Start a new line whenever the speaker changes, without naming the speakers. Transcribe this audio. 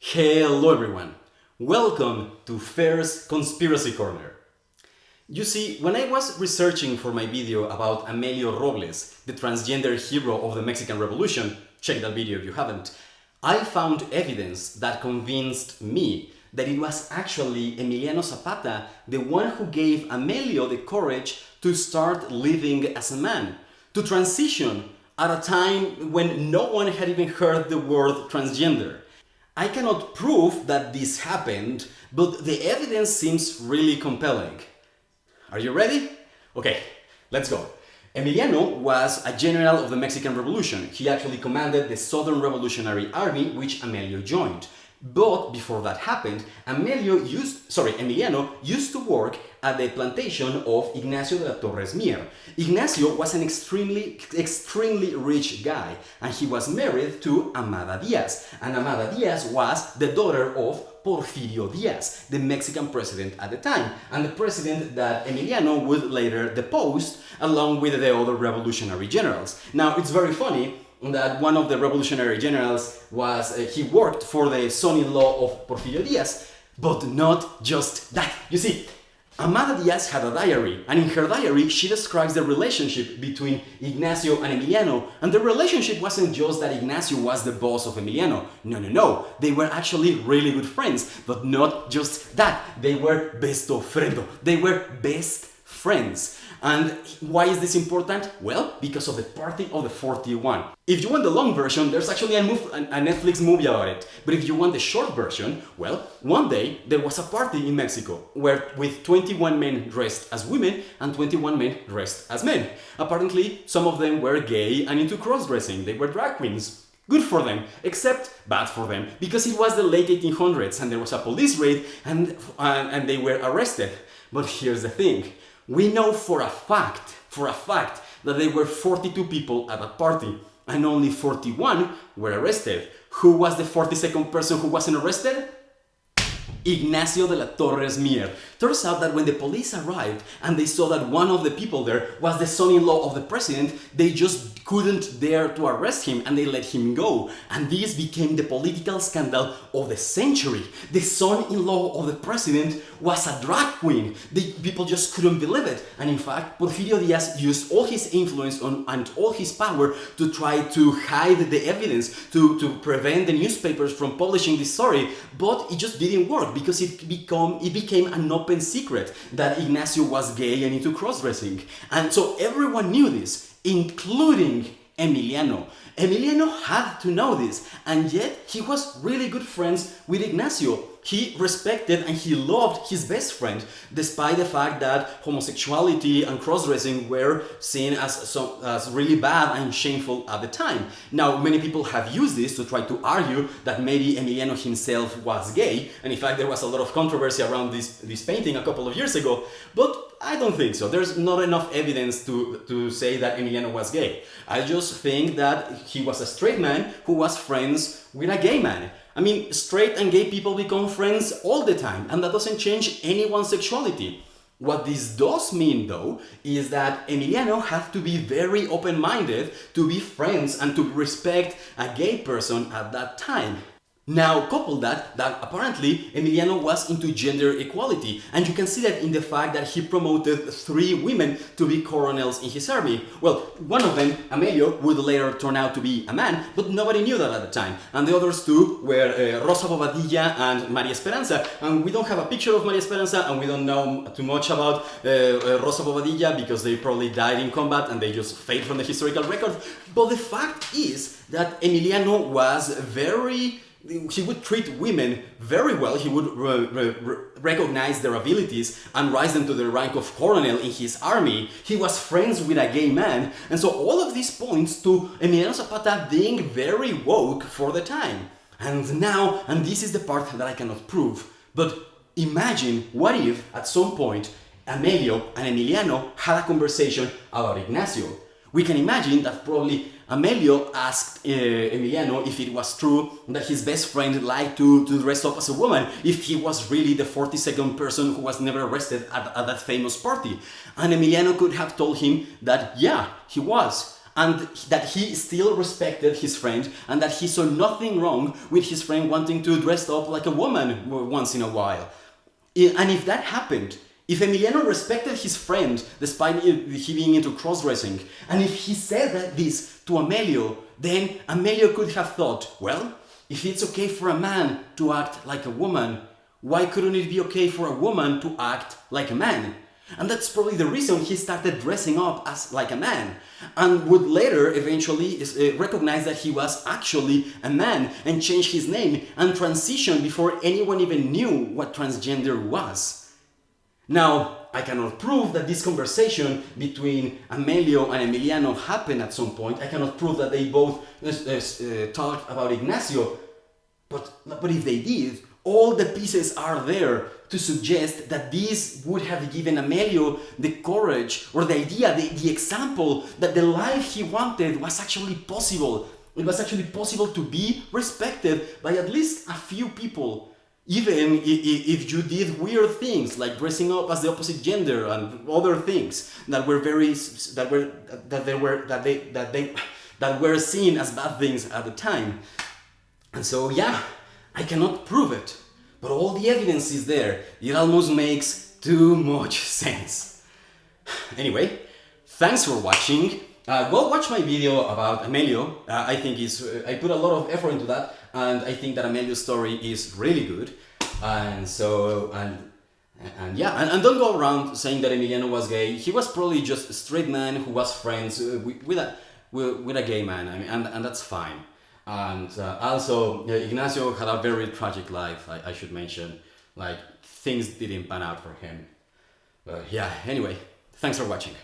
Hello everyone! Welcome to Fair's Conspiracy Corner. You see, when I was researching for my video about Amelio Robles, the transgender hero of the Mexican Revolution, check that video if you haven't, I found evidence that convinced me that it was actually Emiliano Zapata, the one who gave Amelio the courage to start living as a man, to transition at a time when no one had even heard the word transgender. I cannot prove that this happened, but the evidence seems really compelling. Are you ready? Okay, let's go. Emiliano was a general of the Mexican Revolution. He actually commanded the Southern Revolutionary Army, which Amelio joined. But before that happened, Emiliano used to work at the plantation of Ignacio de la Torres Mier. Ignacio was an extremely rich guy, and he was married to Amada Diaz. And Amada Diaz was the daughter of Porfirio Diaz, the Mexican president at the time, and the president that Emiliano would later depose along with the other revolutionary generals. Now, it's very funny that one of the revolutionary generals he worked for the son-in-law of Porfirio Diaz, but not just that. You see, Amada Diaz had a diary, and in her diary she describes the relationship between Ignacio and Emiliano, and the relationship wasn't just that Ignacio was the boss of Emiliano. No. They were actually really good friends, but not just that. They were besto fredo. They were best friends. And why is this important? Well, because of the Party of the 41. If you want the long version, there's actually a Netflix movie about it. But if you want the short version, well, one day there was a party in Mexico with 21 men dressed as women and 21 men dressed as men. Apparently, some of them were gay and into cross-dressing. They were drag queens. Good for them, except bad for them, because it was the late 1800s and there was a police raid and they were arrested. But here's the thing. We know for a fact that there were 42 people at that party and only 41 were arrested. Who was the 42nd person who wasn't arrested? Ignacio de la Torres Mier. Turns out that when the police arrived and they saw that one of the people there was the son-in-law of the president, they just couldn't dare to arrest him and they let him go. And this became the political scandal of the century. The son-in-law of the president was a drag queen. The people just couldn't believe it. And in fact, Porfirio Diaz used all his influence and all his power to try to hide the evidence, to prevent the newspapers from publishing this story. But it just didn't work, because it became an open secret that Ignacio was gay and into cross-dressing. And so everyone knew this, including Emiliano. Emiliano had to know this, and yet he was really good friends with Ignacio. He respected and he loved his best friend, despite the fact that homosexuality and cross-dressing were seen as really bad and shameful at the time. Now, many people have used this to try to argue that maybe Emiliano himself was gay, and in fact there was a lot of controversy around this painting a couple of years ago, but I don't think so. There's not enough evidence to say that Emiliano was gay. I just think that he was a straight man who was friends with a gay man. I mean, straight and gay people become friends all the time, and that doesn't change anyone's sexuality. What this does mean, though, is that Emiliano had to be very open-minded to be friends and to respect a gay person at that time. Now, couple that apparently Emiliano was into gender equality, and you can see that in the fact that he promoted 3 women to be colonels in his army. Well, one of them, Amelio, would later turn out to be a man, but nobody knew that at the time. And the others 2 were Rosa Bobadilla and Maria Esperanza. And we don't have a picture of Maria Esperanza, and we don't know too much about Rosa Bobadilla because they probably died in combat and they just fade from the historical record. But the fact is that Emiliano was he would treat women very well. He would recognize their abilities and rise them to the rank of colonel in his army. He was friends with a gay man. And so all of these points to Emiliano Zapata being very woke for the time. And this is the part that I cannot prove, but imagine what if at some point Amelio and Emiliano had a conversation about Ignacio. We can imagine that probably Amelio asked Emiliano if it was true that his best friend liked to dress up as a woman, if he was really the 42nd person who was never arrested at that famous party. And Emiliano could have told him that, yeah, he was. and that he still respected his friend, and that he saw nothing wrong with his friend wanting to dress up like a woman once in a while. And if that happened, if Emiliano respected his friend despite he being into cross-dressing, and if he said this to Amelio, then Amelio could have thought, well, if it's okay for a man to act like a woman, why couldn't it be okay for a woman to act like a man? And that's probably the reason he started dressing up as like a man, and would later eventually recognize that he was actually a man and change his name and transition before anyone even knew what transgender was. Now, I cannot prove that this conversation between Amelio and Emiliano happened at some point. I cannot prove that they both talked about Ignacio, but if they did, all the pieces are there to suggest that this would have given Amelio the courage or the idea, the example that the life he wanted was actually possible. It was actually possible to be respected by at least a few people, even if you did weird things like dressing up as the opposite gender and other things that were that were seen as bad things at the time. And so yeah, I cannot prove it, but all the evidence is there. It almost makes too much sense. Anyway, thanks for watching. Go watch my video about Amelio. I think I put a lot of effort into that, and I think that Amelio's story is really good. And so, and don't go around saying that Emiliano was gay. He was probably just a straight man who was friends with a gay man. I mean, and that's fine. And also, Ignacio had a very tragic life, I should mention. Like, things didn't pan out for him. But yeah, anyway, thanks for watching.